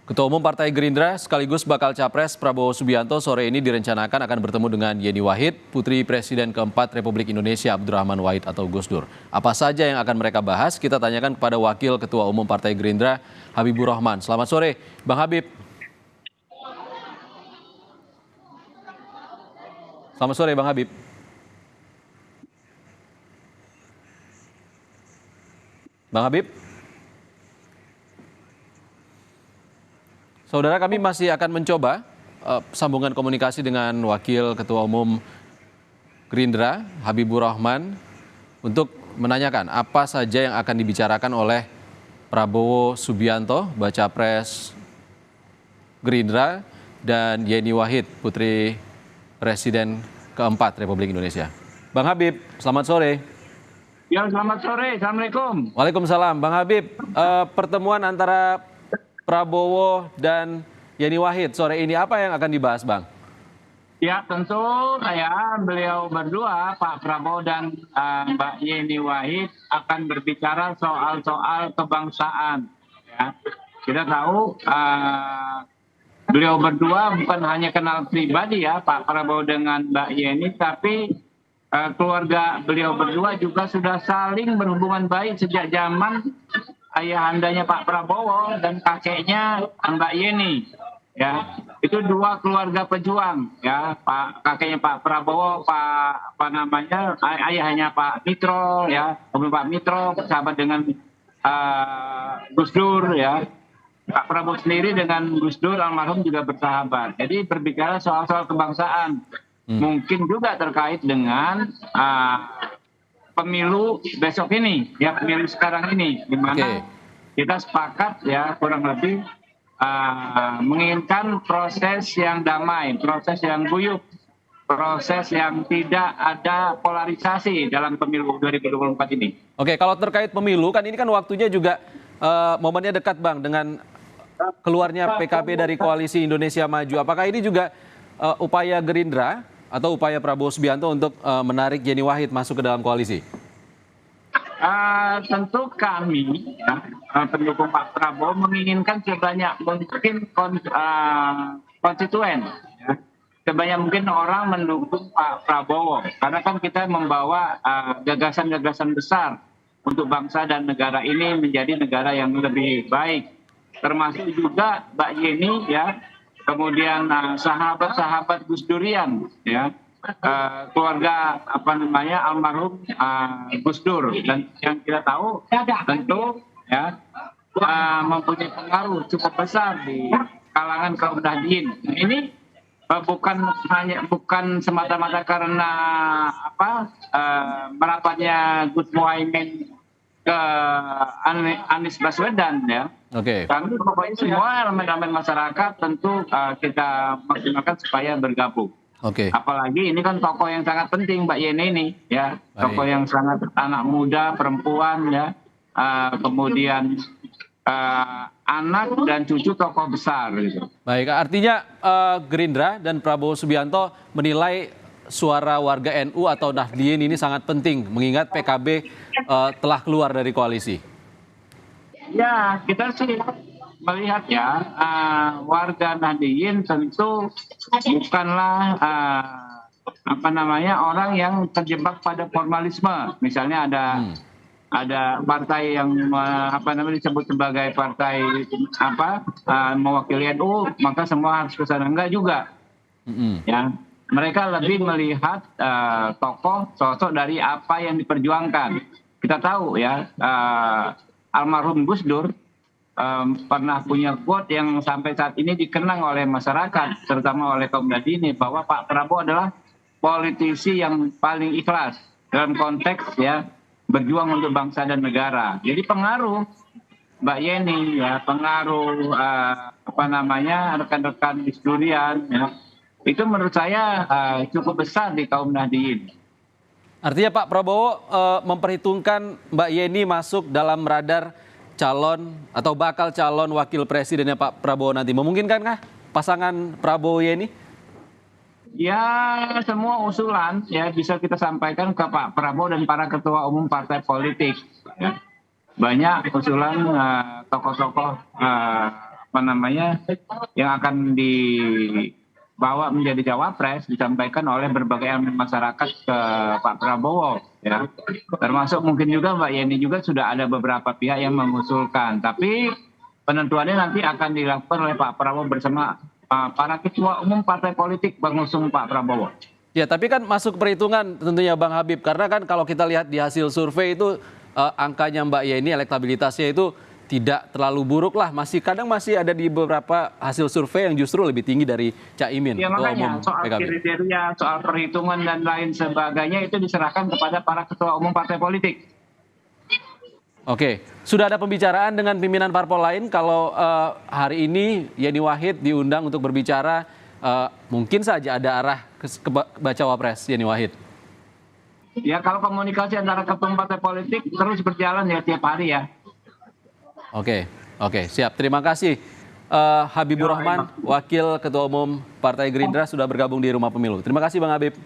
Ketua Umum Partai Gerindra sekaligus bakal Capres Prabowo Subianto sore ini direncanakan akan bertemu dengan Yeni Wahid, Putri Presiden keempat Republik Indonesia Abdurrahman Wahid atau Gus Dur. Apa saja yang akan mereka bahas? Kita tanyakan kepada Wakil Ketua Umum Partai Gerindra, Habibur Rahman. Selamat sore, Bang Habib. Selamat sore, Bang Habib. Bang Habib. Saudara, kami masih akan mencoba sambungan komunikasi dengan Wakil Ketua Umum Gerindra, Habibur Rahman, untuk menanyakan apa saja yang akan dibicarakan oleh Prabowo Subianto, Baca Pres Gerindra, dan Yeni Wahid, Putri Presiden keempat Republik Indonesia. Bang Habib, selamat sore. Ya, selamat sore. Assalamualaikum. Waalaikumsalam. Bang Habib, pertemuan antara Prabowo dan Yeni Wahid sore ini apa yang akan dibahas, Bang? Ya, tentu beliau berdua, Pak Prabowo dan Mbak Yeni Wahid akan berbicara soal-soal kebangsaan. Ya. Kita tahu beliau berdua bukan hanya kenal pribadi ya, Pak Prabowo dengan Mbak Yeni, tapi keluarga beliau berdua juga sudah saling berhubungan baik sejak zaman ayahandanya Pak Prabowo dan kakeknya Mbak Yeni. Ya, itu dua keluarga pejuang ya, kakeknya Pak Prabowo, ayahnya Pak Mitro ya, Pak Mitro sahabat dengan Gus Dur ya. Pak Prabowo sendiri dengan Gus Dur almarhum juga bersahabat. Jadi berbicara soal-soal kebangsaan. Mungkin juga terkait dengan pemilu besok ini, ya pemilu sekarang ini, di mana kita sepakat ya kurang lebih menginginkan proses yang damai, proses yang guyup, proses yang tidak ada polarisasi dalam pemilu 2024 ini. Oke, kalau terkait pemilu kan ini kan waktunya juga momennya dekat, Bang, dengan keluarnya PKB dari Koalisi Indonesia Maju. Apakah ini juga upaya Gerindra atau upaya Prabowo Subianto untuk menarik Yeni Wahid masuk ke dalam koalisi? Tentu kami, pendukung Pak Prabowo menginginkan sebanyak mungkin konstituen, ya. Sebanyak mungkin orang mendukung Pak Prabowo, karena kan kita membawa gagasan-gagasan besar untuk bangsa dan negara ini menjadi negara yang lebih baik, termasuk juga Mbak Yeni, ya. Kemudian sahabat-sahabat Gus Durian, ya, keluarga almarhum Gus Dur, dan yang kita tahu tentu ya mempunyai pengaruh cukup besar di kalangan kaum Nahdien. Ini bukan semata-mata karena merapatnya Gus Muhaimin ke Anies Baswedan ya. Kami pokoknya semua elemen-elemen masyarakat tentu kita maksimalkan supaya bergabung. Apalagi ini kan tokoh yang sangat penting, Mbak Yeni ini ya, tokoh yang sangat anak muda, perempuan ya, kemudian anak dan cucu tokoh besar gitu. Baik, artinya Gerindra dan Prabowo Subianto menilai suara warga NU atau Nahdien ini sangat penting, mengingat PKB telah keluar dari koalisi. Ya, kita sih melihat ya, warga Nahdien tentu bukanlah orang yang terjebak pada formalisme. Misalnya ada partai yang disebut sebagai partai mewakili NU, maka semua harus ke sana, enggak juga. Ya, mereka lebih melihat tokoh sosok dari apa yang diperjuangkan. Kita tahu ya, almarhum Gus Dur pernah punya quote yang sampai saat ini dikenang oleh masyarakat, terutama oleh kaum Nahdien, bahwa Pak Prabowo adalah politisi yang paling ikhlas dalam konteks ya berjuang untuk bangsa dan negara. Jadi pengaruh Mbak Yeni ya, pengaruh rekan-rekan Gus Durian ya, itu menurut saya cukup besar di kaum Nahdien. Artinya Pak Prabowo memperhitungkan Mbak Yeni masuk dalam radar calon atau bakal calon wakil presidennya Pak Prabowo nanti. Memungkinkankah pasangan Prabowo Yeni? Ya, semua usulan ya bisa kita sampaikan ke Pak Prabowo dan para ketua umum partai politik. Ya. Banyak usulan tokoh-tokoh apa namanya yang akan dibawa menjadi cawapres disampaikan oleh berbagai elemen masyarakat ke Pak Prabowo, ya. Termasuk mungkin juga Mbak Yeni juga sudah ada beberapa pihak yang mengusulkan, tapi penentuannya nanti akan dilakukan oleh Pak Prabowo bersama para ketua umum partai politik pengusung Pak Prabowo. Ya, tapi kan masuk perhitungan tentunya Bang Habib, karena kan kalau kita lihat di hasil survei itu angkanya Mbak Yeni, elektabilitasnya itu tidak terlalu buruk lah, kadang masih ada di beberapa hasil survei yang justru lebih tinggi dari Caimin, Ya Ketua makanya Umum soal PKB. kriteria, soal perhitungan dan lain sebagainya itu diserahkan kepada para ketua umum partai politik. Oke, sudah ada pembicaraan dengan pimpinan parpol lain kalau hari ini Yeni Wahid diundang untuk berbicara, mungkin saja ada arah ke bacawa pres Yeni Wahid. Ya kalau komunikasi antara ketua umum partai politik terus berjalan ya tiap hari ya. Oke, siap. Terima kasih Habibur Rahman, Wakil Ketua Umum Partai Gerindra sudah bergabung di Rumah Pemilu. Terima kasih Bang Habib.